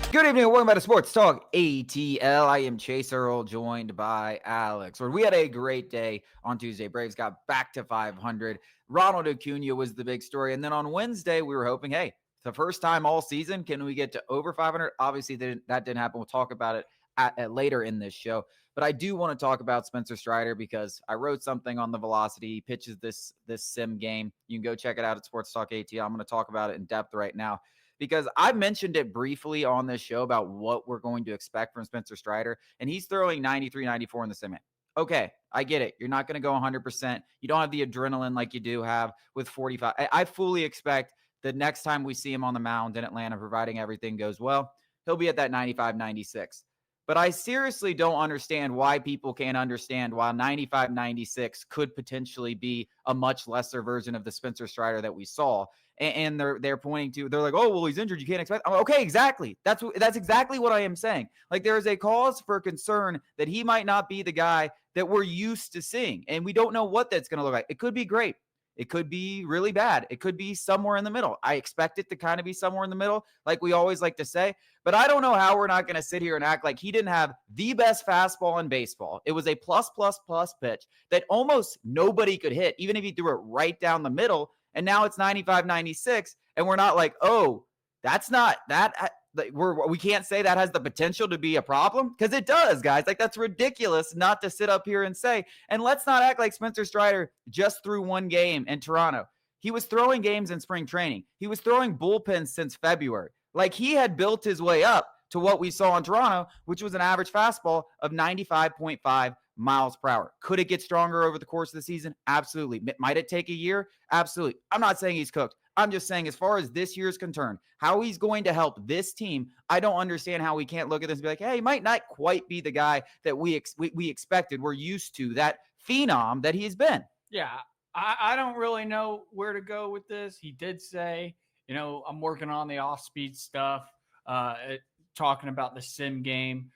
Good evening and welcome back to Sports Talk ATL. I am Chase Earl, joined by Alex. We had a great day on Tuesday. Braves got back to 500. Ronald Acuna was the big story. And then on Wednesday, we were hoping, hey, it's the first time all season. Can we get to over 500? Obviously, that didn't happen. We'll talk about it at later in this show. But I do want to talk about Spencer Strider because I wrote something on the velocity. He pitches this sim game. You can go check it out at Sports Talk ATL. I'm going to talk about it in depth right now, because I mentioned it briefly on this show about what we're going to expect from Spencer Strider, and he's throwing 93, 94 in the sim. Okay, I get it. You're not going to go 100%. You don't have the adrenaline like you do have with 45. I fully expect the next time we see him on the mound in Atlanta, providing everything goes well, he'll be at that 95, 96. But I seriously don't understand why people can't understand why 95, 96 could potentially be a much lesser version of the Spencer Strider that we saw. And they're pointing to, they're like, oh, well, he's injured, you can't expect. Okay, exactly. That's exactly what I am saying. Like, there is a cause for concern that he might not be the guy that we're used to seeing. And we don't know what that's going to look like. It could be great. It could be really bad. It could be somewhere in the middle. I expect it to kind of be somewhere in the middle, like we always like to say. But I don't know how we're not going to sit here and act like he didn't have the best fastball in baseball. It was a plus pitch that almost nobody could hit, even if he threw it right down the middle. And now it's 95, 96. And we're not like, oh, that's not that. We can't say that has the potential to be a problem, because it does, guys. Like, that's ridiculous not to sit up here and say. And let's not act like Spencer Strider just threw one game in Toronto. He was throwing games in spring training. He was throwing bullpens since February. Like, he had built his way up to what we saw in Toronto, which was an average fastball of 95.5 miles per hour. Could it get stronger over the course of the season? Absolutely. Might it take a year? Absolutely. I'm not saying he's cooked. I'm just saying, as far as this year's concerned, how he's going to help this team, I don't understand how we can't look at this and be like, hey, he might not quite be the guy that we expected. We're used to that phenom that he's been. Yeah, I don't really know where to go with this. He did say, I'm working on the off-speed stuff, talking about the sim game.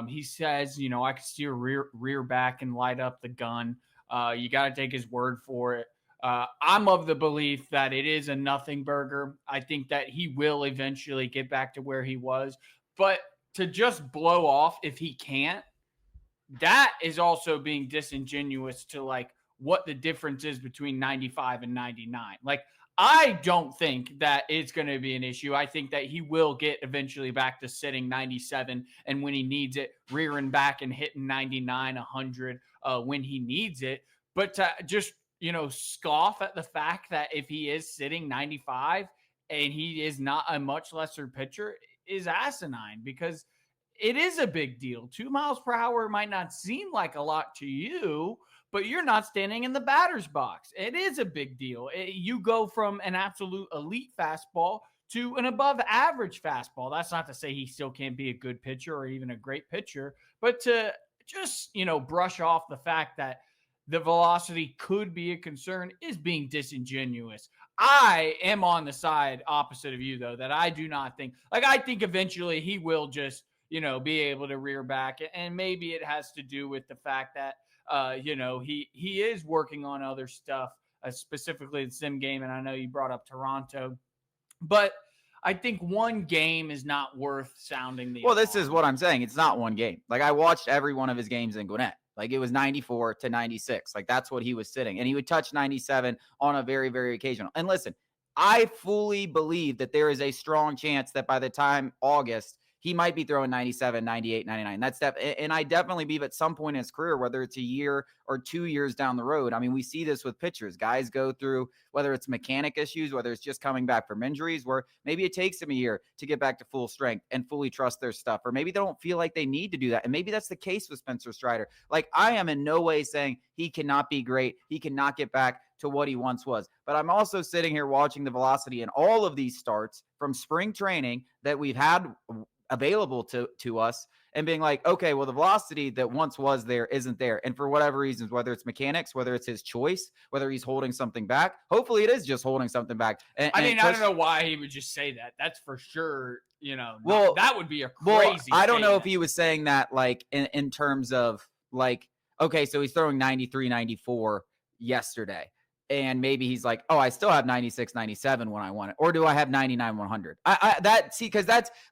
He says, I can steer rear back and light up the gun. You got to take his word for it. I'm of the belief that it is a nothing burger. I think that he will eventually get back to where he was. But to just blow off if he can't, that is also being disingenuous to, like, what the difference is between 95 and 99. Like, I don't think that it's going to be an issue. I think that he will get eventually back to sitting 97, and when he needs it, rearing back and hitting 99, 100 when he needs it. But to just, scoff at the fact that if he is sitting 95 and he is not a much lesser pitcher is asinine, because it is a big deal. 2 miles per hour might not seem like a lot to you, but you're not standing in the batter's box. It is a big deal. You go from an absolute elite fastball to an above average fastball. That's not to say he still can't be a good pitcher or even a great pitcher, but to just, brush off the fact that the velocity could be a concern is being disingenuous. I am on the side opposite of you, though, that I do not think, I think eventually he will just, be able to rear back. And maybe it has to do with the fact that, he is working on other stuff, specifically the sim game. And I know you brought up Toronto, but I think one game is not worth sounding the alarm. This is what I'm saying. It's not one game. Like, I watched every one of his games in Gwinnett. Like, it was 94 to 96. Like, that's what he was sitting. And he would touch 97 on a very, very occasional. And listen, I fully believe that there is a strong chance that by the time August, he might be throwing 97, 98, 99. And I definitely believe at some point in his career, whether it's a year or 2 years down the road. I mean, we see this with pitchers. Guys go through, whether it's mechanic issues, whether it's just coming back from injuries, where maybe it takes them a year to get back to full strength and fully trust their stuff. Or maybe they don't feel like they need to do that. And maybe that's the case with Spencer Strider. Like, I am in no way saying he cannot be great. He cannot get back to what he once was. But I'm also sitting here watching the velocity in all of these starts from spring training that we've had available to us, and being like, okay, well, the velocity that once was there isn't there. And for whatever reasons, whether it's mechanics, whether it's his choice, whether he's holding something back, hopefully it is just holding something back. I don't know why he would just say that. That's for sure, that would be a crazy I don't know if he was saying that, like, in terms of, like, okay, so he's throwing 93, 94 yesterday. And maybe he's like, oh, I still have 96, 97 when I want it. Or do I have 99, 100?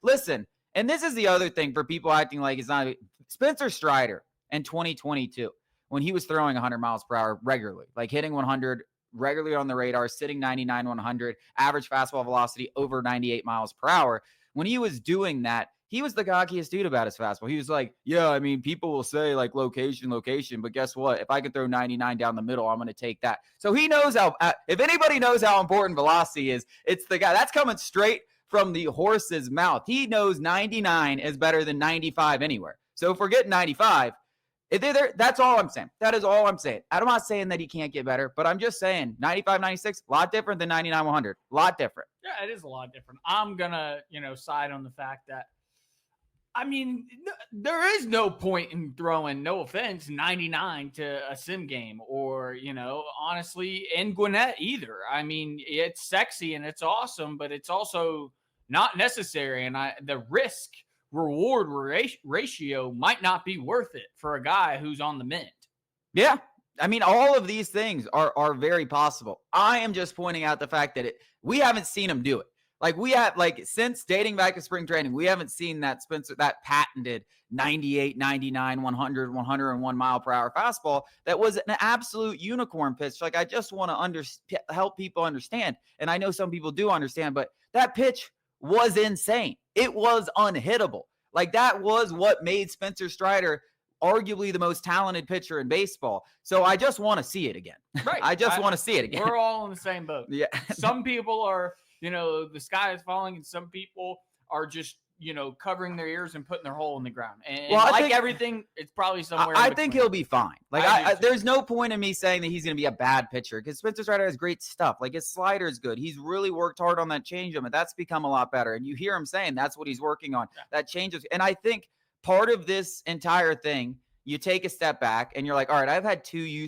Listen, And this is the other thing for people acting like it's not. Spencer Strider in 2022, when he was throwing 100 miles per hour regularly, like hitting 100 regularly on the radar, sitting 99, 100, average fastball velocity over 98 miles per hour. When he was doing that, he was the cockiest dude about his fastball. He was like, yeah, I mean, people will say like location, but guess what? If I could throw 99 down the middle, I'm going to take that. So he knows how, if anybody knows how important velocity is, it's the guy. That's coming straight from the horse's mouth. He knows 99 is better than 95 anywhere. So forget 95. That's all I'm saying. That is all I'm saying. I'm not saying that he can't get better, but I'm just saying 95, 96, a lot different than 99, 100. A lot different. Yeah, it is a lot different. I'm going to, side on the fact that, I mean, there is no point in throwing, no offense, 99 to a sim game or, honestly, in Gwinnett either. I mean, it's sexy and it's awesome, but it's also not necessary. And the risk reward ratio might not be worth it for a guy who's on the mint. Yeah. I mean, all of these things are very possible. I am just pointing out the fact that we haven't seen him do it. Like we have, since dating back to spring training, we haven't seen that that patented 98, 99, 100, 101 mile per hour fastball that was an absolute unicorn pitch. Like I just want to help people understand. And I know some people do understand, but that pitch was insane. It was unhittable. Like that was what made Spencer Strider arguably the most talented pitcher in baseball. So I just want to see it again. Right. I just want to see it again. We're all in the same boat. Yeah. Some people are, the sky is falling, and some people are just, covering their ears and putting their hole in the ground. And I think everything, it's probably somewhere. I think he'll be fine. Like there's no point in me saying that he's going to be a bad pitcher because Spencer Strider has great stuff. Like his slider is good. He's really worked hard on that changeup, and that's become a lot better. And you hear him saying that's what he's working on. Yeah. That changes. And I think part of this entire thing, you take a step back and you're like, all right, I've had 2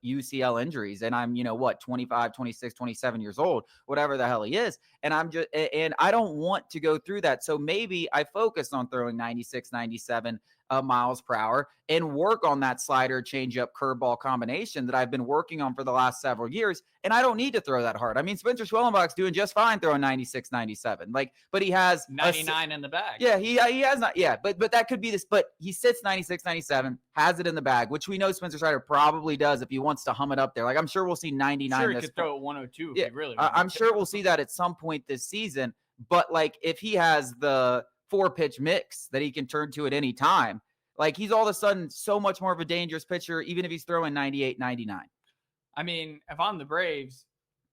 UCL injuries and I'm, 25, 26, 27 years old, whatever the hell he is. And I don't want to go through that. So maybe I focus on throwing 96, 97 miles per hour and work on that slider, changeup, curveball combination that I've been working on for the last several years. And I don't need to throw that hard. I mean, Spencer Schwellenbach's doing just fine throwing 96, 97. But he has 99 in the bag. Yeah, he has not. Yeah, but that could be this. But he sits 96, 97, has it in the bag, which we know Spencer Strider probably does if he wants to hum it up there. Like I'm sure we'll see 99. Sure, he could throw 102 if he really. I'm sure we'll see that at some point this season. But like if he has the 4-pitch mix that he can turn to at any time, like he's all of a sudden so much more of a dangerous pitcher, even if he's throwing 98, 99. I mean, if I'm the Braves,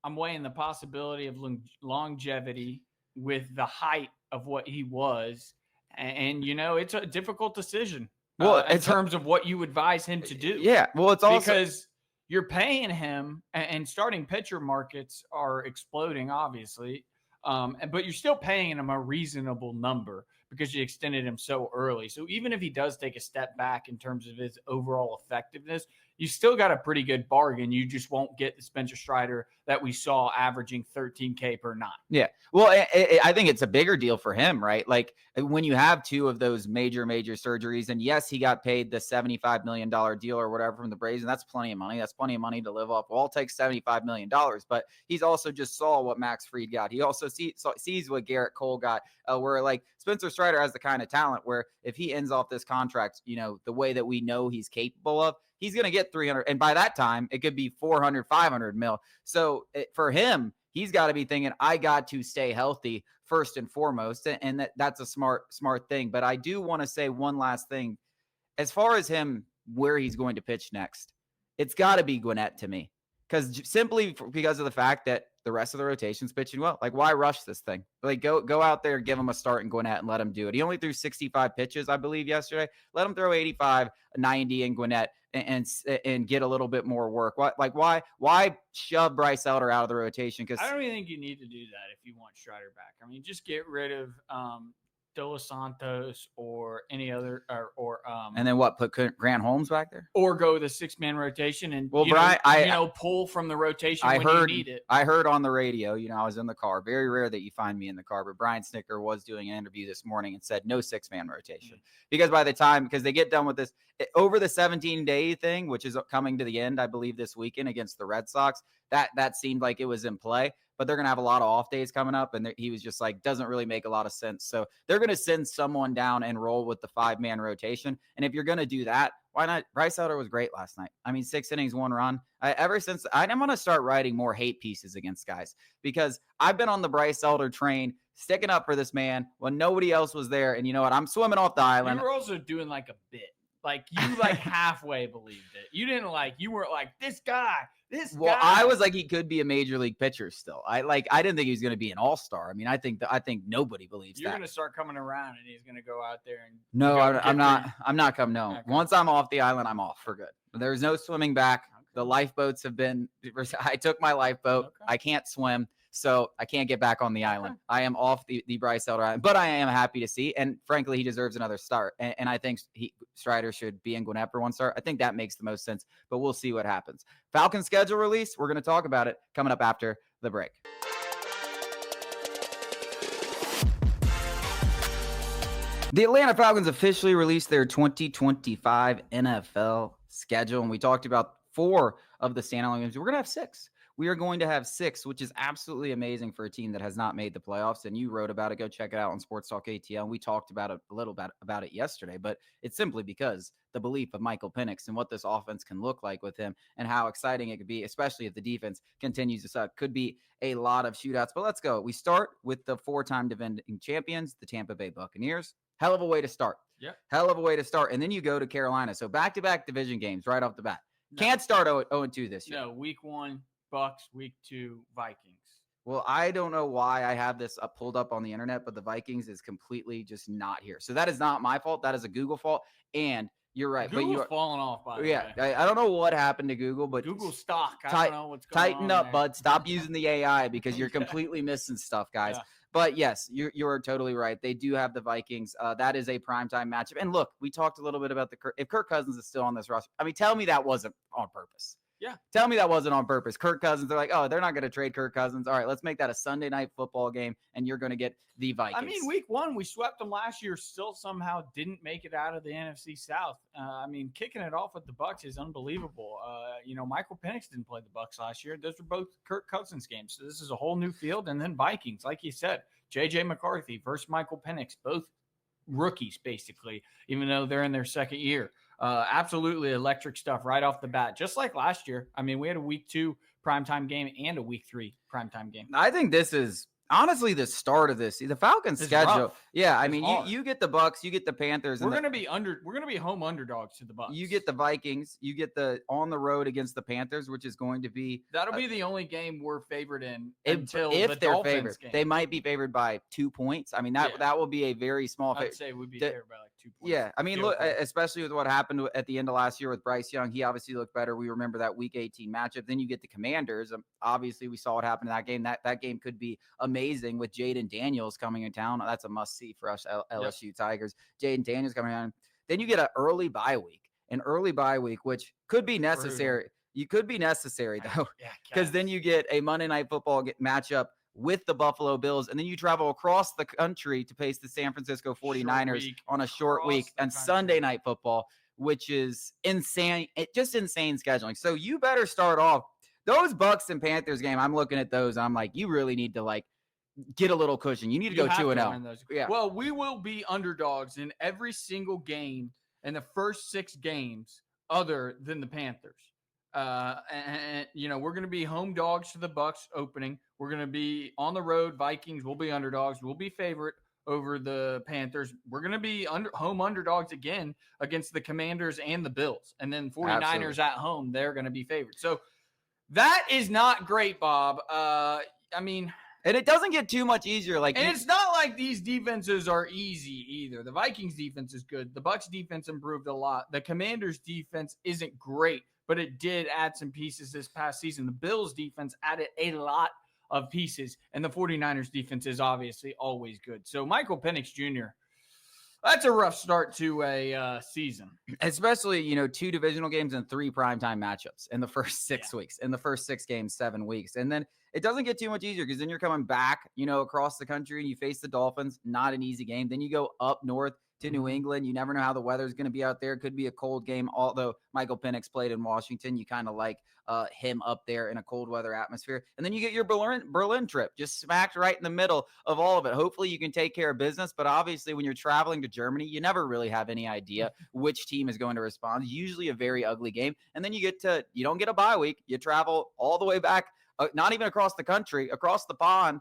I'm weighing the possibility of longevity with the height of what he was. And it's a difficult decision in terms of what you advise him to do. Yeah. Well, it's also because you're paying him and starting pitcher markets are exploding, obviously. But you're still paying him a reasonable number because you extended him so early. So even if he does take a step back in terms of his overall effectiveness, you still got a pretty good bargain. You just won't get the Spencer Strider that we saw averaging 13K per 9. Yeah. Well, I think it's a bigger deal for him, right? Like when you have 2 of those major surgeries, and yes, he got paid the $75 million deal or whatever from the Braves, and that's plenty of money. That's plenty of money to live off. Well, I'll take $75 million, but he's also just saw what Max Fried got. He also sees what Garrett Cole got, where like Spencer Strider has the kind of talent where if he ends off this contract, the way that we know he's capable of, he's going to get 300. And by that time, it could be 400, 500 mil. So for him, he's got to be thinking, I got to stay healthy first and foremost. And that's a smart thing. But I do want to say one last thing. As far as him, where he's going to pitch next, it's got to be Gwinnett to me. Because of the fact that the rest of the rotation's pitching well. Like, why rush this thing? Like, go out there, give him a start in Gwinnett and let him do it. He only threw 65 pitches, I believe, yesterday. Let him throw 85, 90 in Gwinnett and get a little bit more work. Why shove Bryce Elder out of the rotation? Because I don't even think you need to do that if you want Strider back. I mean, just get rid of De Los Santos or any other and then what? Put Grant Holmes back there, or go the 6-man rotation and pull from the rotation you need it. I heard on the radio. I was in the car. Very rare that you find me in the car, but Brian Snicker was doing an interview this morning and said no 6-man rotation because by the time they get done with this over the 17-day thing, which is coming to the end, I believe this weekend against the Red Sox, that seemed like it was in play. but they're going to have a lot of off days coming up. And he was just like, doesn't really make a lot of sense. So they're going to send someone down and roll with the 5-man rotation. And if you're going to do that, why not? Bryce Elder was great last night. I mean, 6 innings, 1 run. I'm going to start writing more hate pieces against guys because I've been on the Bryce Elder train, sticking up for this man when nobody else was there. And you know what? I'm swimming off the island. You were also doing like a bit. Like you like halfway believed it. You didn't you weren't like this guy. Well, I was like, he could be a major league pitcher still. I didn't think he was going to be an all-star. I mean, I think nobody believes you're that. going to start coming around and he's going to go out there and no, I'm not coming. No, okay. Once I'm off the island, I'm off for good. There's no swimming back. Okay. The lifeboats have been. I took my lifeboat. Okay. I can't swim. So I can't get back on the island. I am off the Bryce Elder island, but I am happy to see. And frankly, he deserves another start. And I think Strider should be in Gwinnett for one start. I think that makes the most sense, but we'll see what happens. Falcons schedule release. We're going to talk about it coming up after the break. The Atlanta Falcons officially released their 2025 NFL schedule. And we talked about 4 of the standalone games. We're going to have 6. We are going to have 6, which is absolutely amazing for a team that has not made the playoffs. And you wrote about it. Go check it out on SportsTalkATL. We talked about it a little bit about it yesterday, but it's simply because the belief of Michael Penix and what this offense can look like with him and how exciting it could be, especially if the defense continues to suck. Could be a lot of shootouts, but let's go. We start with the 4-time defending champions, the Tampa Bay Buccaneers. Hell of a way to start. Yeah. Hell of a way to start. And then you go to Carolina. So back-to-back division games right off the bat. Can't start 0-2 this year. No, week 1. Bucks, week 2, Vikings. Well, I don't know why I have this pulled up on the internet, but the Vikings is completely just not here. So that is not my fault. That is a Google fault. And you're right. Google's but you're falling off, by the way. I don't know what happened to Google, but Google stock. I don't know what's going on. Tighten up, there. bud. Stop using the AI because you're completely missing stuff, guys. Yeah. But yes, you're totally right. They do have the Vikings. That is a primetime matchup. And look, we talked a little bit about if Kirk Cousins is still on this roster. I mean, tell me that wasn't on purpose. Yeah. Tell me that wasn't on purpose. Kirk Cousins, they're like, oh, they're not going to trade Kirk Cousins. All right, let's make that a Sunday night football game, and you're going to get the Vikings. I mean, week 1, we swept them last year, still somehow didn't make it out of the NFC South. I mean, kicking it off with the Bucs is unbelievable. Michael Penix didn't play the Bucs last year. Those were both Kirk Cousins games. So this is a whole new field. And then Vikings, like you said, J.J. McCarthy versus Michael Penix, both rookies, basically, even though they're in their second year. Absolutely electric stuff right off the bat, just like last year. I mean, we had a week 2 primetime game and a week 3 primetime game. I think this is honestly the start of this. The Falcons schedule. Rough. Yeah, I mean, you get the Bucs, you get the Panthers. We're gonna be home underdogs to the Bucs. You get the Vikings, you get the on the road against the Panthers, which is going to be that'll be the only game we're favored in if they're Dolphins favored. Game. They might be favored by 2 points. I mean, that will be a very small. I'd say we'd be favored by like 2 points. Yeah, I mean, look, especially with what happened at the end of last year with Bryce Young, he obviously looked better. We remember that Week 18 matchup. Then you get the Commanders. Obviously, we saw what happened in that game. That game could be amazing with Jaden Daniels coming in town. That's a must-see for us LSU Tigers. Jaden Daniels coming on. Then you get an early bye week, which could be necessary. You could be necessary, though, because then you get a Monday Night Football matchup with the Buffalo Bills, and then you travel across the country to face the San Francisco 49ers on a short week and Sunday Night Football, which is insane. Just insane scheduling. So you better start off those Bucs and Panthers game. I'm looking at those. I'm like, you really need to get a little cushion. You need to go 2-0. Yeah. Well, we will be underdogs in every single game in the first 6 games other than the Panthers. We're going to be home dogs to the Bucs opening. We're going to be on the road. Vikings will be underdogs. We'll be favorite over the Panthers. We're going to be home underdogs again against the Commanders and the Bills. And then 49ers Absolutely. At home, they're going to be favored. So that is not great, Bob. And it doesn't get too much easier. And it's not like these defenses are easy either. The Vikings defense is good. The Bucs defense improved a lot. The Commanders defense isn't great, but it did add some pieces this past season. The Bills defense added a lot of pieces, and the 49ers defense is obviously always good. So Michael Penix Jr., that's a rough start to a season. Especially, 2 divisional games and 3 primetime matchups in the first 6 weeks. In the first 6 games, 7 weeks. And then it doesn't get too much easier because then you're coming back, across the country and you face the Dolphins. Not an easy game. Then you go up north, to New England. You never know how the weather's going to be out there. It could be a cold game. Although Michael Penix played in Washington, you kind of like him up there in a cold weather atmosphere. And then you get your Berlin trip, just smacked right in the middle of all of it. Hopefully you can take care of business. But obviously when you're traveling to Germany, you never really have any idea which team is going to respond. Usually a very ugly game. And then you don't get a bye week. You travel all the way back. Not even across the country, across the pond,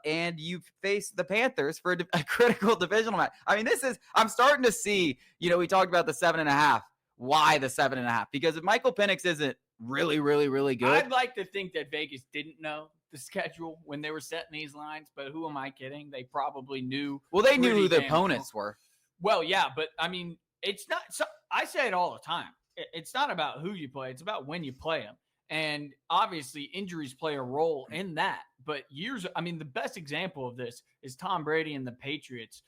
and you face the Panthers for a critical divisional match. I mean, I'm starting to see, we talked about the 7.5. Why the 7.5? Because if Michael Penix isn't really, really, really good. I'd like to think that Vegas didn't know the schedule when they were setting these lines, but who am I kidding? They probably knew. Well, they knew who the opponents were. Well, yeah, but I mean, it's not, so I say it all the time. It's not about who you play. It's about when you play them. And obviously injuries play a role in that. But the best example of this is Tom Brady and the Patriots.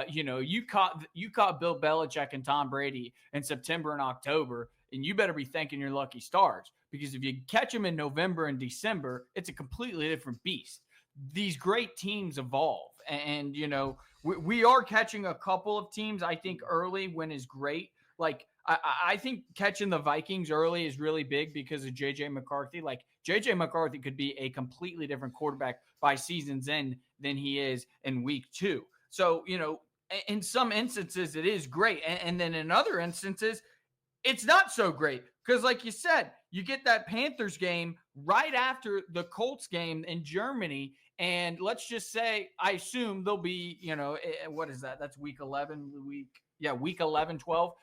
You caught Bill Belichick and Tom Brady in September and October, and you better be thanking your lucky stars, because if you catch them in November and December, it's a completely different beast. These great teams evolve. And we are catching a couple of teams, I think, early when is great. Like, I think catching the Vikings early is really big because of J.J. McCarthy. Like, J.J. McCarthy could be a completely different quarterback by season's end than he is in week 2. So, in some instances, it is great. And then in other instances, it's not so great. Because like you said, you get that Panthers game right after the Colts game in Germany. And let's just say, I assume they'll be, what is that? That's week 11, week 11, 12.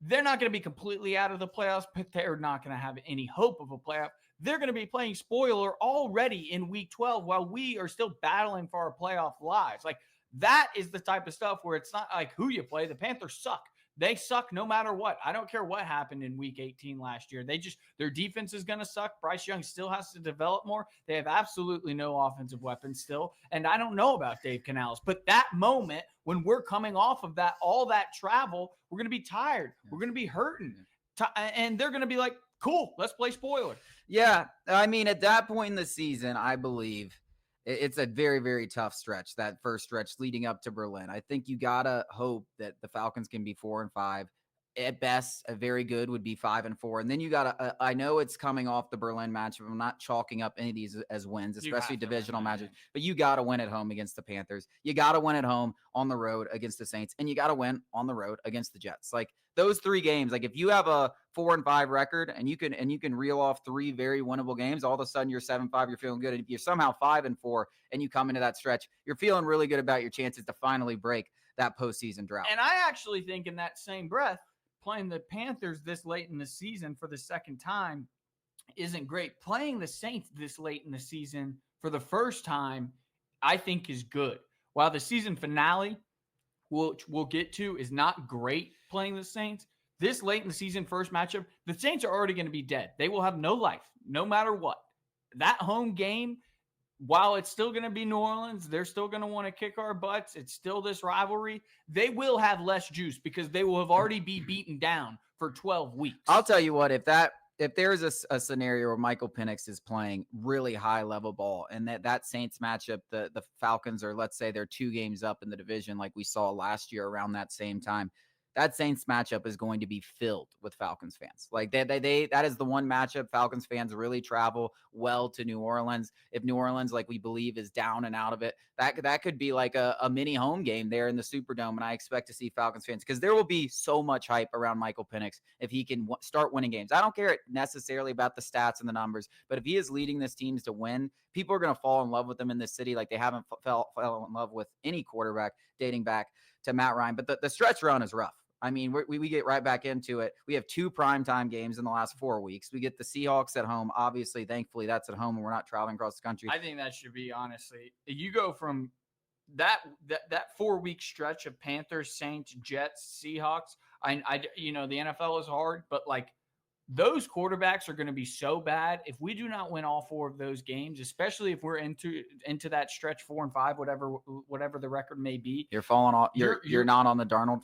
They're not going to be completely out of the playoffs, but they're not going to have any hope of a playoff. They're going to be playing spoiler already in week 12 while we are still battling for our playoff lives. Like, that is the type of stuff where it's not like who you play. The Panthers suck. They suck no matter what. I don't care what happened in week 18 last year. Their defense is going to suck. Bryce Young still has to develop more. They have absolutely no offensive weapons still. And I don't know about Dave Canales, but that moment when we're coming off of all that travel, we're going to be tired. We're going to be hurting. And they're going to be like, cool, let's play spoiler. Yeah. I mean, at that point in the season, I believe it's a very, very tough stretch, that first stretch leading up to Berlin. I think you got to hope that the Falcons can be 4-5. At best, a very good would be 5-4. And then you got to, I know it's coming off the Berlin matchup. I'm not chalking up any of these as wins, especially divisional matches, but you got to win at home against the Panthers. You got to win at home on the road against the Saints, and you got to win on the road against the Jets. Like, those 3 games, like if you have a 4-5 record and you can reel off 3 very winnable games, all of a sudden you're 7-5, you're feeling good. And if you're somehow 5-4 and you come into that stretch, you're feeling really good about your chances to finally break that postseason drought. And I actually think in that same breath, playing the Panthers this late in the season for the second time isn't great. Playing the Saints this late in the season for the first time, I think is good. While the season finale, which we'll get to, is not great playing the Saints, this late in the season first matchup, the Saints are already going to be dead. They will have no life, no matter what. That home game, while it's still going to be New Orleans, they're still going to want to kick our butts. It's still this rivalry. They will have less juice because they will have already be beaten down for 12 weeks. I'll tell you what, if there's a scenario where Michael Penix is playing really high level ball and that Saints matchup, the Falcons are, let's say they're 2 games up in the division like we saw last year around that same time, that Saints matchup is going to be filled with Falcons fans. Like that is the one matchup Falcons fans really travel well to New Orleans. If New Orleans, like we believe, is down and out of it, that could be like a mini home game there in the Superdome. And I expect to see Falcons fans, because there will be so much hype around Michael Penix if he can start winning games. I don't care necessarily about the stats and the numbers, but if he is leading this teams to win, people are going to fall in love with him in this city like they haven't fell in love with any quarterback dating back to Matt Ryan. But the stretch run is rough. I mean, we get right back into it. We have 2 primetime games in the last 4 weeks. We get the Seahawks at home. Obviously, thankfully, that's at home and we're not traveling across the country. I think that should be, honestly, you go from that 4-week stretch of Panthers, Saints, Jets, Seahawks. The NFL is hard, but like those quarterbacks are going to be so bad. If we do not win all 4 of those games, especially if we're into that stretch 4-5, whatever the record may be, you're falling off. You're not on the Darnold.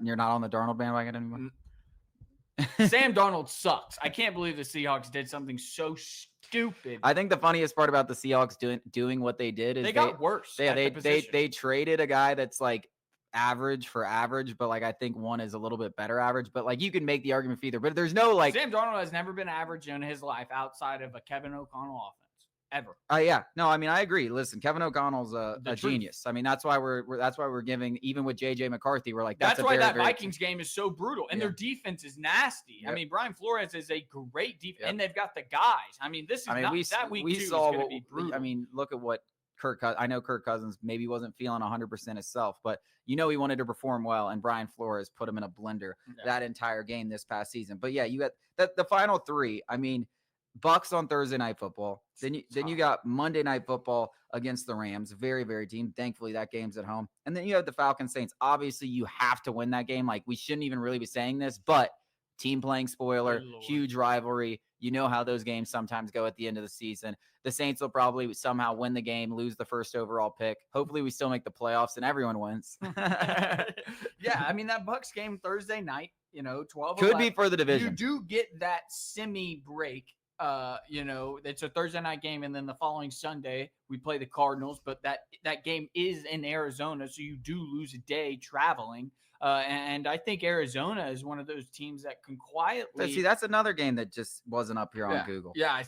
You're not on the Darnold bandwagon anymore? Sam Darnold sucks. I can't believe the Seahawks did something so stupid. I think the funniest part about the Seahawks doing what they did is they got worse. They traded a guy that's like average for average, but like I think one is a little bit better average. But like you can make the argument for either. But there's no like Sam Darnold has never been average in his life outside of a Kevin O'Connell offense ever. Yeah, no, I mean I agree. Listen, Kevin O'Connell's a genius. I mean that's why we're giving, even with JJ McCarthy, we're like that's why that Vikings game is so brutal, and their defense is nasty. Yep. I mean Brian Flores is a great defense, and they've got the guys. I mean this is not that week we 2 saw is going to be brutal. I mean look at what I know Kirk Cousins maybe wasn't feeling 100% himself, but he wanted to perform well, and Brian Flores put him in a blender that entire game this past season. But yeah, you got the final 3. I mean, Bucks on Thursday Night Football. Then you got Monday Night Football against the Rams. Very, very team. Thankfully, that game's at home. And then you have the Falcons Saints. Obviously, you have to win that game. Like, we shouldn't even really be saying this, but team playing spoiler, huge rivalry. You know how those games sometimes go at the end of the season. The Saints will probably somehow win the game, lose the first overall pick. Hopefully, we still make the playoffs and everyone wins. Yeah, I mean, that Bucks game Thursday night, 12 could be for the division. You do get that semi-break. It's a Thursday night game, and then the following Sunday we play the Cardinals, but that game is in Arizona, so you do lose a day traveling. And I think Arizona is one of those teams that can quietly. See, that's another game that just wasn't up here on Google. Yeah.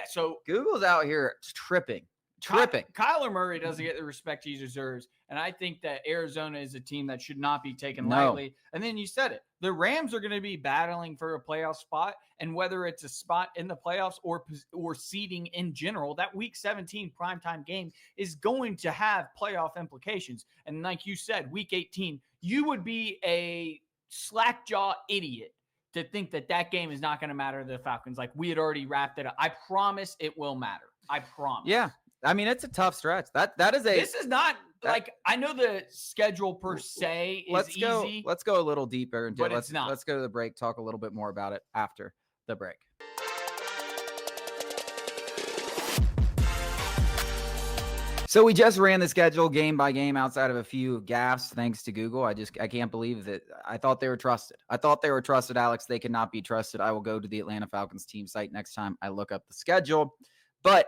So Google's out here tripping. Kyler Murray doesn't get the respect he deserves, and I think that Arizona is a team that should not be taken lightly. And then you said it. The Rams are going to be battling for a playoff spot, and whether it's a spot in the playoffs or seeding in general, that Week 17 primetime game is going to have playoff implications. And like you said, Week 18, you would be a slack-jaw idiot to think that game is not going to matter to the Falcons. Like, we had already wrapped it up. I promise it will matter. I promise. Yeah. I mean, it's a tough stretch. This is not like, I know the schedule per se is easy. Let's go a little deeper into it. It's not. Let's go to the break, talk a little bit more about it after the break. So we just ran the schedule game by game outside of a few gaffes, thanks to Google. I can't believe that. I thought they were trusted. Alex. They cannot be trusted. I will go to the Atlanta Falcons team site next time I look up the schedule. But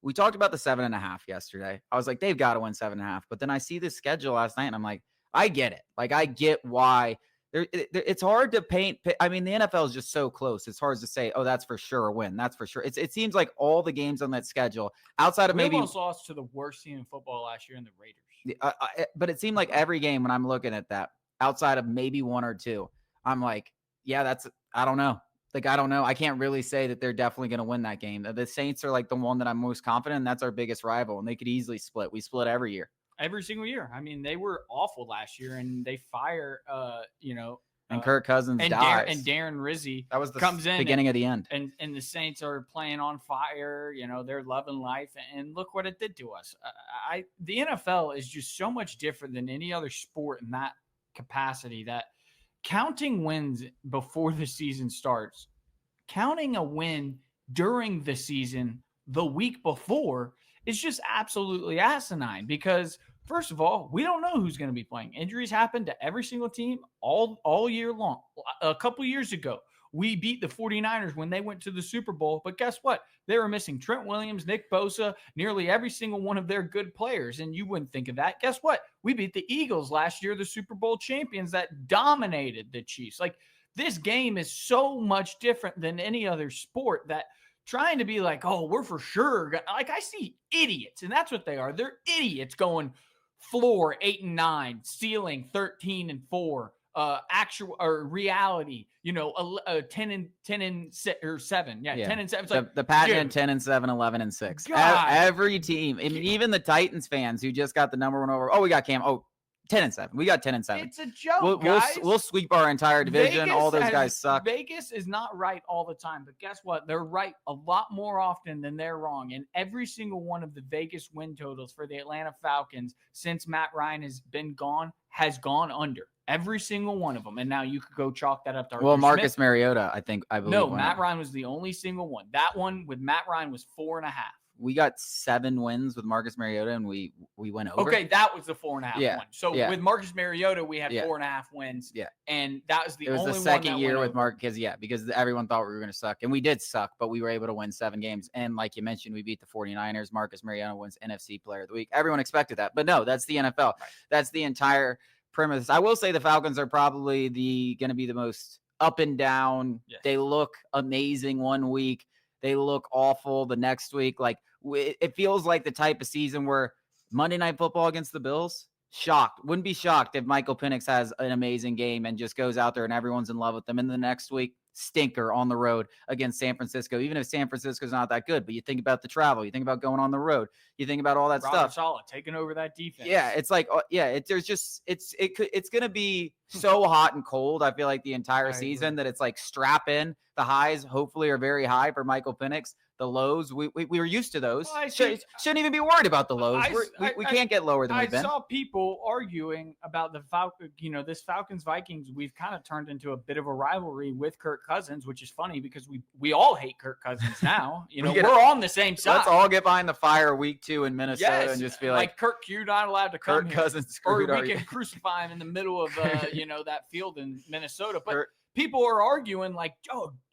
we talked about the 7.5 yesterday. I was like, they've got to win 7.5. But then I see the schedule last night, and I'm like, I get it. Like, I get why. It's hard to paint. I mean, the NFL is just so close. It's hard to say, oh, that's for sure a win. That's for sure. It seems like all the games on that schedule, outside of we maybe almost lost to the worst team in football last year in the Raiders. But it seemed like every game when I'm looking at that, outside of maybe one or two, I'm like, yeah, I don't know. Like, I don't know. I can't really say that they're definitely going to win that game. The Saints are like the one that I'm most confident in. That's our biggest rival, and they could easily split. We split every year. Every single year. I mean, they were awful last year, and they fire, and Kirk Cousins dies. And Darren Rizzi that was the comes in beginning of the end. And the Saints are playing on fire. They're loving life. And look what it did to us. The NFL is just so much different than any other sport in that capacity, that counting wins before the season starts, counting a win during the season the week before is just absolutely asinine, because first of all, we don't know who's going to be playing. Injuries happen to every single team all year long. A couple years ago, we beat the 49ers when they went to the Super Bowl, but guess what? They were missing Trent Williams, Nick Bosa, nearly every single one of their good players, and you wouldn't think of that. Guess what? We beat the Eagles last year, the Super Bowl champions that dominated the Chiefs. Like, this game is so much different than any other sport that trying to be like, oh, we're for sure. Like, I see idiots, and that's what they are. They're idiots going floor 8-9, ceiling 13-4, actual or reality, 10-7. Yeah, 10-7. It's like the patent 10-7, 11-6. Every team, I mean, even the Titans fans who just got the number one over. Oh, we got Cam. Oh, 10-7. We got 10-7. It's a joke, guys. We'll sweep our entire division. All those guys suck. Vegas is not right all the time, but guess what? They're right a lot more often than they're wrong. And every single one of the Vegas win totals for the Atlanta Falcons since Matt Ryan has been gone has gone under. Every single one of them. And now you could go chalk that up to Arthur Marcus Smith. Mariota, I believe. No, Matt Ryan was the only single one. That one with Matt Ryan was 4.5. We got 7 wins with Marcus Mariota, and we went over. Okay, that was the 4.5 one. So with Marcus Mariota, we had 4.5 wins. Yeah, and that was the only one. It was the second year with Marcus. Yeah, because everyone thought we were going to suck, and we did suck, but we were able to win 7 games. And like you mentioned, we beat the 49ers. Marcus Mariota wins NFC Player of the Week. Everyone expected that, but no, that's the NFL. Right. That's the entire premise. I will say the Falcons are probably going to be the most up and down. Yes. They look amazing one week. They look awful the next week. Like it feels like the type of season where Monday Night Football against the Bills, shocked. Wouldn't be shocked if Michael Penix has an amazing game and just goes out there and everyone's in love with them. And the next week, stinker on the road against San Francisco, even if San Francisco's not that good. But you think about the travel, you think about going on the road, you think about all that Robert stuff. Saleh taking over that defense. Yeah, it's like, it's going to be so hot and cold. I feel like the entire season that it's like strap in. The highs hopefully are very high for Michael Penix. The lows, we were used to those. Well, shouldn't even be worried about the lows. We can't get lower than we've been. I saw people arguing about the Falcons. This Falcons Vikings. We've kind of turned into a bit of a rivalry with Kirk Cousins, which is funny because we all hate Kirk Cousins now. We're on the same side. Let's all get behind the fire week 2 in Minnesota and just be like Kirk, you're not allowed to come Kirk here. Cousins, or we can crucify him in the middle of that field in Minnesota. But people are arguing like,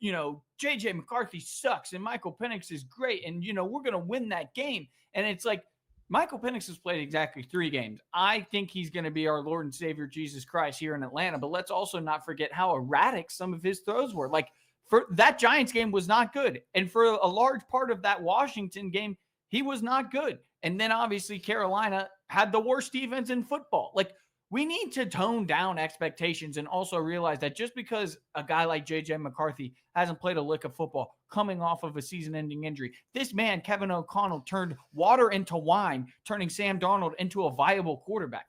JJ McCarthy sucks and Michael Penix is great. And, we're going to win that game. And it's like, Michael Penix has played exactly 3 games. I think he's going to be our Lord and Savior, Jesus Christ, here in Atlanta. But let's also not forget how erratic some of his throws were. Like, for that Giants game was not good. And for a large part of that Washington game, he was not good. And then obviously Carolina had the worst defense in football. Like, we need to tone down expectations and also realize that just because a guy like J.J. McCarthy hasn't played a lick of football coming off of a season-ending injury, this man, Kevin O'Connell, turned water into wine, turning Sam Darnold into a viable quarterback.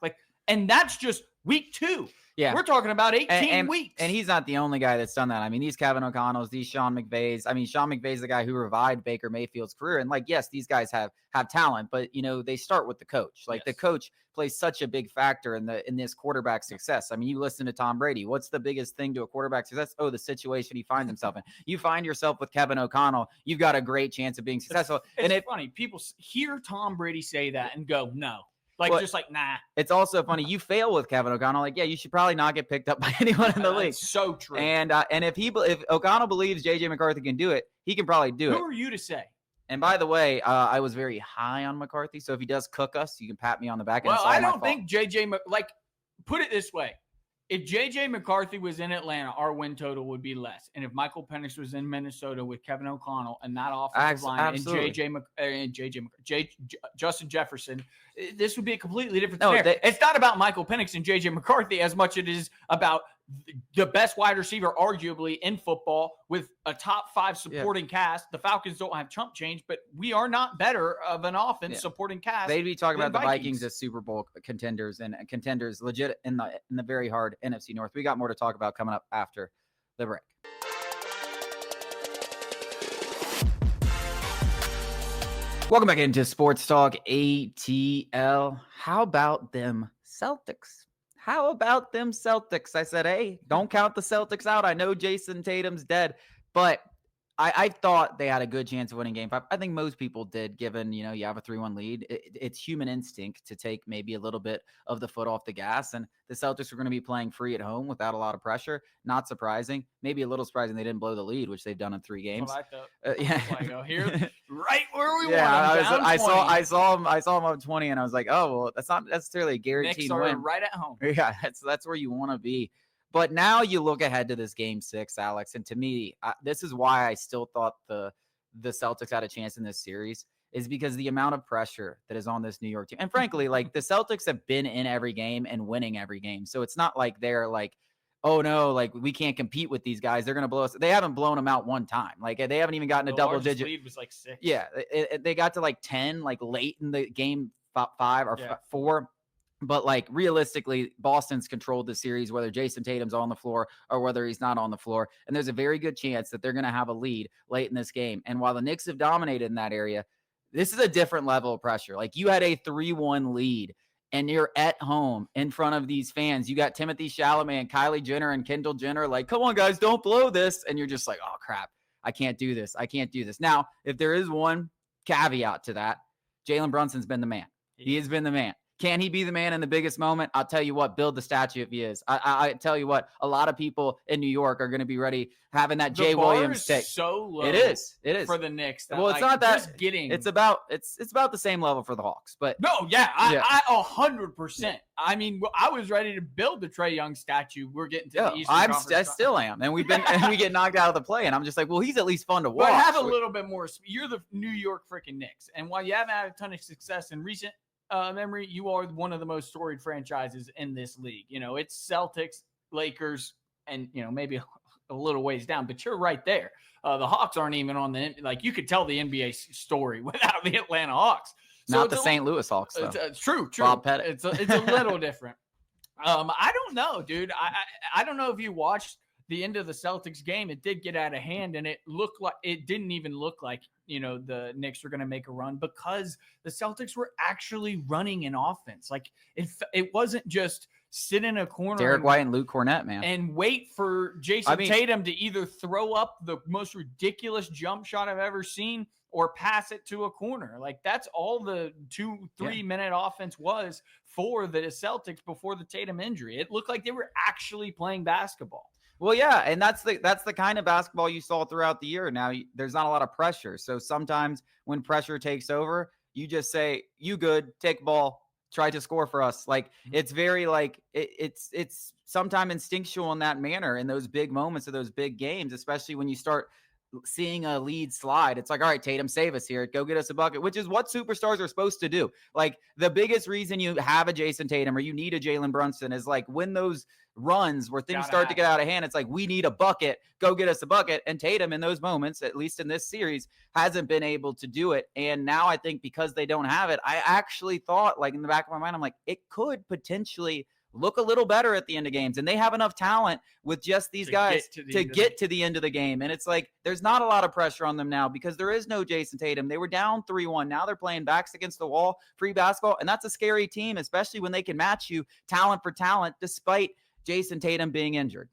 And that's just week 2. Yeah. We're talking about 18 weeks. And he's not the only guy that's done that. I mean, these Kevin O'Connells, these Sean McVays. I mean, Sean McVay's the guy who revived Baker Mayfield's career. And yes, these guys have talent, but they start with the coach. The coach plays such a big factor in this quarterback success. I mean, you listen to Tom Brady. What's the biggest thing to a quarterback success? Oh, the situation he finds himself in. You find yourself with Kevin O'Connell, you've got a great chance of being successful. It's funny. People hear Tom Brady say that and go, no. Nah. It's also funny. You fail with Kevin O'Connell. You should probably not get picked up by anyone in the league. So true. And if O'Connell believes J.J. McCarthy can do it, he can probably do it. Who are you to say? And by the way, I was very high on McCarthy. So if he does cook us, you can pat me on the back. Well, I don't think J.J. Put it this way. If J.J. McCarthy was in Atlanta, our win total would be less. And if Michael Penix was in Minnesota with Kevin O'Connell and that offensive line and Justin Jefferson, this would be a completely different scenario. It's not about Michael Penix and J.J. McCarthy as much as it is about the best wide receiver, arguably, in football with a top 5 supporting cast. The Falcons don't have chump change, but we are not better of an offense supporting cast. They'd be talking about the Vikings as Super Bowl contenders and contenders legit in the very hard NFC North. We got more to talk about coming up after the break. Welcome back into Sports Talk ATL. How about them Celtics? How about them Celtics? I said, hey, don't count the Celtics out. I know Jason Tatum's dead, but I thought they had a good chance of winning Game 5. I think most people did, given, you have a 3-1 lead. It's human instinct to take maybe a little bit of the foot off the gas, and the Celtics were going to be playing free at home without a lot of pressure. Not surprising. Maybe a little surprising they didn't blow the lead, which they've done in 3 games. Here, right where we want them. I saw him up 20, and I was like, oh, well, that's not necessarily a guaranteed win. Right at home. Yeah, that's where you want to be. But now you look ahead to this Game 6, Alex, and to me, this is why I still thought the Celtics had a chance in this series, is because the amount of pressure that is on this New York team. And frankly, the Celtics have been in every game and winning every game. So it's not like they're like, oh no, we can't compete with these guys. They're going to blow us. They haven't blown them out one time. They haven't even gotten a double digit. Lead was 6. Yeah. They got to 10, late in the game 5 or 4. But realistically, Boston's controlled the series, whether Jason Tatum's on the floor or whether he's not on the floor. And there's a very good chance that they're going to have a lead late in this game. And while the Knicks have dominated in that area, this is a different level of pressure. You had a 3-1 lead and you're at home in front of these fans. You got Timothy Chalamet and Kylie Jenner and Kendall Jenner. Come on, guys, don't blow this. And you're just like, oh, crap, I can't do this. I can't do this. Now, if there is one caveat to that, Jalen Brunson's been the man. He has been the man. Can he be the man in the biggest moment? I'll tell you what, build the statue if he is. I tell you what, a lot of people in New York are going to be ready having that Jay Williams take. So low. It is for the Knicks. Well, it's not that. It's about the same level for the Hawks. But no, yeah, I 100%. I mean, I was ready to build the Trae Young statue. We're getting to the Eastern Conference. I still am, and we get knocked out of the play, and I'm just like, well, he's at least fun to watch. But have a little bit more. You're the New York freaking Knicks, and while you haven't had a ton of success in recent memory, you are one of the most storied franchises in this league. It's Celtics, Lakers, and maybe a little ways down, but you're right there. The Hawks aren't even on you could tell the NBA story without the Atlanta Hawks. So not the St. Louis Hawks, though. It's true. Bob Pettit. It's a little different. I don't know, dude. I don't know if you watched the end of the Celtics game. It did get out of hand, and it didn't even look like the Knicks were going to make a run because the Celtics were actually running an offense. Like it wasn't just sit in a corner, Derek White and Luke Cornett, man, and wait for Jason Tatum to either throw up the most ridiculous jump shot I've ever seen or pass it to a corner. Like that's all the 2-3 minute offense was for the Celtics before the Tatum injury. It looked like they were actually playing basketball. Well, yeah, and that's the kind of basketball you saw throughout the year. Now, there's not a lot of pressure. So sometimes when pressure takes over, you just say, you good, take ball, try to score for us. Like it's very it's sometimes instinctual in that manner in those big moments of those big games, especially when you start seeing a lead slide. It's like, all right, Tatum, save us here. Go get us a bucket, which is what superstars are supposed to do. Like the biggest reason you have a Jason Tatum or you need a Jalen Brunson is like when those runs where things start to get out of hand, it's like, we need a bucket, go get us a bucket. And Tatum in those moments, at least in this series, hasn't been able to do it. And now I think because they don't have it, I actually thought, like in the back of my mind, I'm like, it could potentially look a little better at the end of games. And they have enough talent with just these guys to get to the end of the game. And it's like, there's not a lot of pressure on them now because there is no Jason Tatum. They were down 3-1. Now they're playing backs against the wall, free basketball. And that's a scary team, especially when they can match you talent for talent, despite Jason Tatum being injured.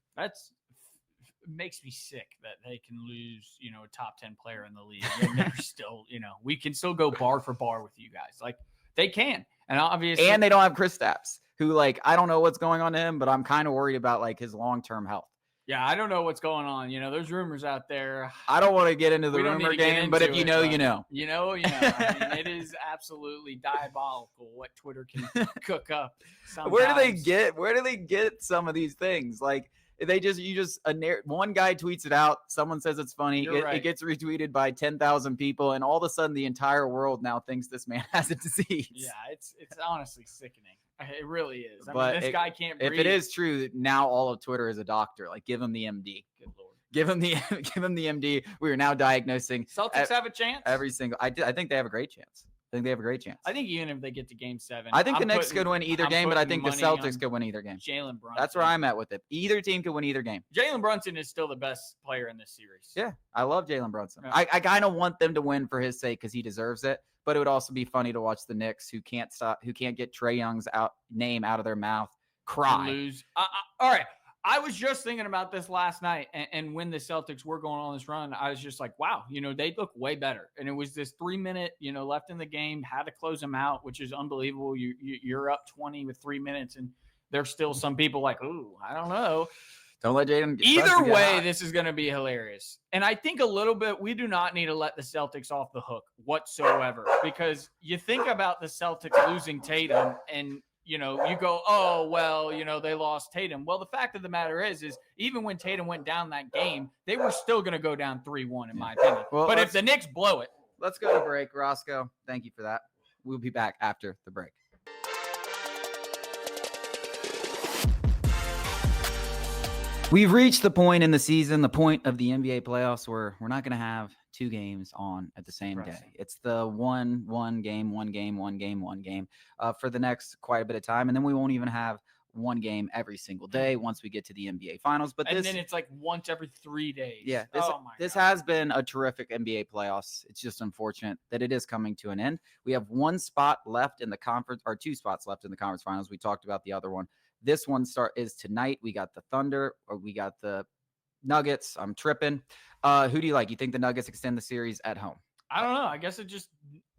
Makes me sick that they can lose, a top 10 player in the league. And they're still, we can still go bar for bar with you guys. Like they can. And obviously, and they don't have Kristaps, who I don't know what's going on to him, but I'm kind of worried about his long-term health. Yeah, I don't know what's going on. There's rumors out there. I don't want to get into the rumor game, but if you know, you know. You know. I mean, it is absolutely diabolical what Twitter can cook up. Sometimes. Where do they get some of these things? Like one guy tweets it out, someone says it's funny, it gets retweeted by 10,000 people, and all of a sudden the entire world now thinks this man has a disease. Yeah, it's honestly sickening. It really is. But this guy can't breathe. If it is true, now all of Twitter is a doctor. Like, give him the MD. Good Lord. Give him the MD. We are now diagnosing. Celtics have a chance? Every single. I think they have a great chance. I think even if they get to Game 7, I think the Knicks could win either game, but I think the Celtics could win either game. Jalen Brunson. That's where I'm at with it. Either team could win either game. Jalen Brunson is still the best player in this series. Yeah, I love Jalen Brunson. Yeah. I kind of want them to win for his sake because he deserves it. But it would also be funny to watch the Knicks, who can't get Trae Young's name out of their mouth, cry. Lose. All right. I was just thinking about this last night, and when the Celtics were going on this run, I was just like, wow, they look way better. And it was this 3 minute, left in the game, had to close them out, which is unbelievable. You're up 20 with 3 minutes, and there's still some people like, ooh, I don't know. Don't let Jaden get Either way, this is going to be hilarious. And I think a little bit, we do not need to let the Celtics off the hook whatsoever, because you think about the Celtics losing Tatum and, you go, oh, well, they lost Tatum. Well, the fact of the matter is even when Tatum went down that game, they were still going to go down 3-1 in my opinion. Well, but if the Knicks blow it. Let's go to break, Roscoe. Thank you for that. We'll be back after the break. We've reached the point in the season, the point of the NBA playoffs, where we're not going to have two games on at the same day. It's the one game for the next quite a bit of time. And then we won't even have one game every single day once we get to the NBA finals. But then it's like once every 3 days. Yeah. This has been a terrific NBA playoffs. It's just unfortunate that it is coming to an end. We have one spot left in the conference, or two spots left in the conference finals. We talked about the other one. This one is tonight. We got the Thunder, or we got the Nuggets. I'm tripping. Who do you like? You think the Nuggets extend the series at home? I don't know. I guess it just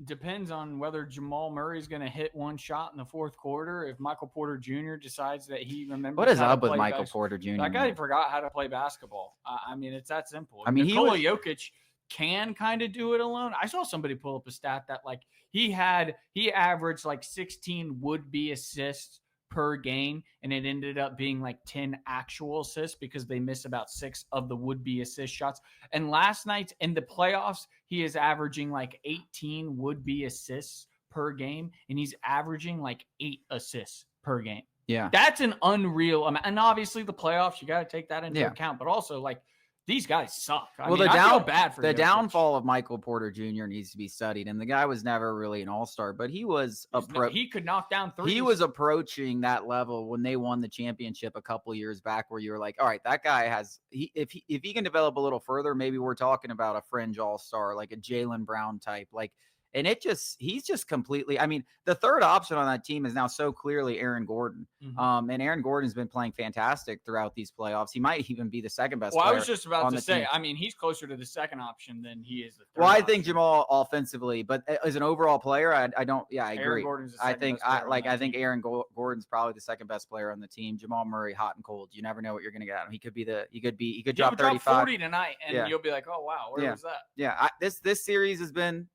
depends on whether Jamal Murray is going to hit one shot in the fourth quarter. If Michael Porter Jr. decides that he remembers What is how to up with play Michael Porter Jr.? That guy forgot how to play basketball. I mean, it's that simple. I mean, Nikola Jokic can kind of do it alone. I saw somebody pull up a stat that like he averaged like 16 would-be assists per game, and it ended up being like 10 actual assists because they missed about 6 of the would-be assist shots. And last night in the playoffs, he is averaging like 18 would-be assists per game, and he's averaging like 8 assists per game. Yeah. That's an unreal amount. And obviously the playoffs, you got to take that into account, but also like these guys suck. I feel bad for the Jokic. downfall of Michael Porter Jr. needs to be studied, and the guy was never really an all-star, but he was he could knock down threes. He was approaching that level when they won the championship a couple years back, where you were like, all right, that guy has if he can develop a little further, maybe we're talking about a fringe all-star, like a Jaylen Brown type, like. And he's just completely, I mean, the third option on that team is now so clearly Aaron Gordon. Mm-hmm. And Aaron Gordon's been playing fantastic throughout these playoffs. He might even be the second best player. Well, I was just about to say, team. I mean, he's closer to the second option than he is the third Well, I option. think Jamal offensively, but as an overall player, I don't, I agree. Aaron Gordon's the I think team. Aaron Gordon's probably the second best player on the team. Jamal Murray, hot and cold. You never know what you're going to get out of him. He could drop 35, 40 tonight, and you'll be like, oh wow, where was that? Yeah, this series has been,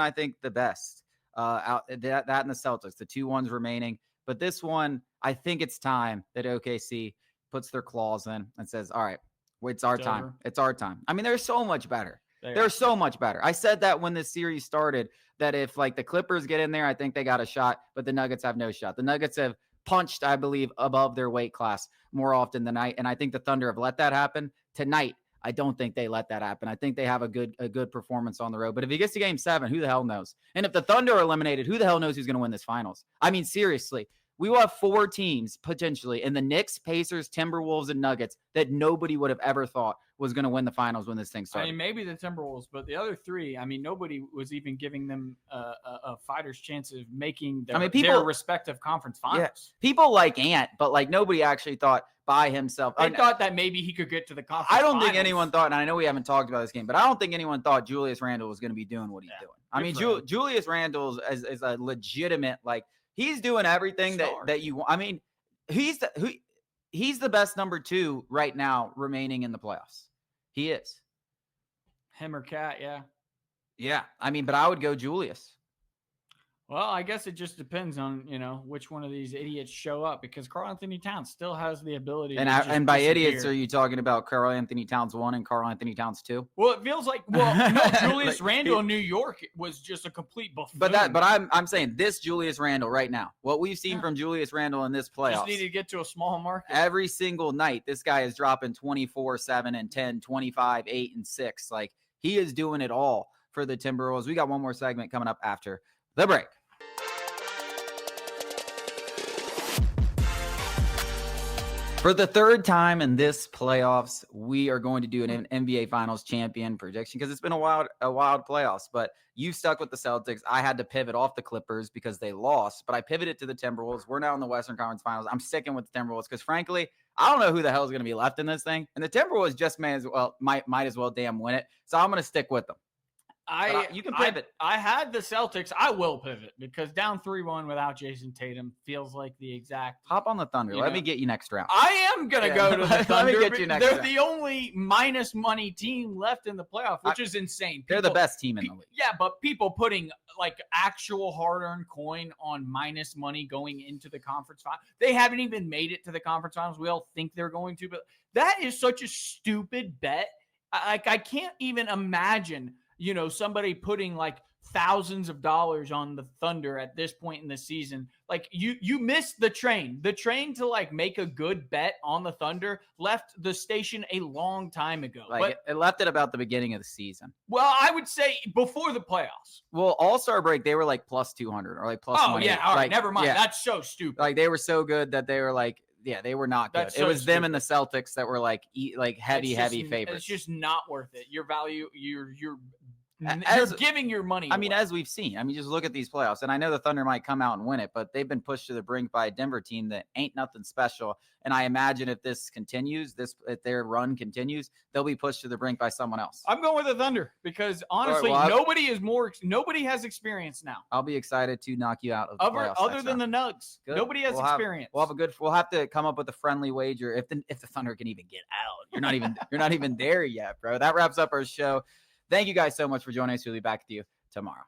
I think, the best. Out that and the Celtics, the 2-1s remaining. But this one, I think it's time that OKC puts their claws in and says, all right, it's our time. Over. It's our time. I mean, they're so much better. They're so much better. I said that when this series started, that if like the Clippers get in there, I think they got a shot, but the Nuggets have no shot. The Nuggets have punched, I believe, above their weight class more often than and I think the Thunder have let that happen. Tonight, I don't think they let that happen. I think they have a good performance on the road. But if he gets to game 7, who the hell knows? And if the Thunder are eliminated, who the hell knows who's going to win this finals? I mean, seriously, we will have 4 teams potentially in the Knicks, Pacers, Timberwolves, and Nuggets that nobody would have ever thought was going to win the finals when this thing started. I mean, maybe the Timberwolves, but the other 3, I mean, nobody was even giving them a fighter's chance of making their respective conference finals. Yeah, people like Ant, but like nobody actually thought by himself. They thought that maybe he could get to the conference I don't finals. think anyone thought, and I know we haven't talked about this game, but I don't think anyone thought Julius Randle was going to be doing what he's doing. I mean, Julius Randle is a legitimate, like, he's doing everything that you want. I mean, he's the best number 2 right now remaining in the playoffs. He is. Him or Cat, yeah. Yeah, I mean, but I would go Julius. Well, I guess it just depends on, which one of these idiots show up, because Karl Anthony Towns still has the ability and to and by idiots, are you talking about Karl Anthony Towns 1 and Karl Anthony Towns 2? Well, it feels like Julius Randle in New York was just a complete buffoon. But I'm saying this Julius Randle right now, what we've seen from Julius Randle in this playoffs. Just needed to get to a small market. Every single night, this guy is dropping 24, 7, and 10, 25, 8, and 6. Like, he is doing it all for the Timberwolves. We got one more segment coming up after the break. For the third time in this playoffs, we are going to do an NBA Finals champion prediction because it's been a wild playoffs. But you stuck with the Celtics. I had to pivot off the Clippers because they lost, but I pivoted to the Timberwolves. We're now in the Western Conference Finals. I'm sticking with the Timberwolves because, frankly, I don't know who the hell is going to be left in this thing. And the Timberwolves just might as well damn win it. So I'm going to stick with them. You can pivot. I had the Celtics. I will pivot because down 3-1 without Jason Tatum feels like the exact. Hop on the Thunder. Let me get you next round. I am going to go to the Thunder. Let me get you next They're round. the only minus money team left in the playoff, which is insane. They're the best team in the league. Yeah, but people putting like actual hard-earned coin on minus money going into the conference final. They haven't even made it to the conference finals. We all think they're going to, but that is such a stupid bet. I can't even imagine somebody putting like thousands of dollars on the Thunder at this point in the season. Like you missed the train. The train to like make a good bet on the Thunder left the station a long time ago. Like it left at about the beginning of the season. Well, I would say before the playoffs. Well, All-Star break, they were like plus 200 or like plus 180. Yeah. All right. Like, never mind. Yeah. That's so stupid. Like they were so good that they were like, yeah, they were not good. It was them and the Celtics that were like heavy favorites. It's just not worth it. Your value, you're You're giving your money away. I mean, as we've seen, I mean, just look at these playoffs. And I know the Thunder might come out and win it, but they've been pushed to the brink by a Denver team that ain't nothing special. And I imagine if this continues, if their run continues, they'll be pushed to the brink by someone else. I'm going with the Thunder because honestly, nobody has experience now. I'll be excited to knock you out of the playoffs other than the Nugs. Good. Nobody has experience. We'll have to come up with a friendly wager if the Thunder can even get out. You're not even there yet, bro. That wraps up our show. Thank you guys so much for joining us. We'll be back with you tomorrow.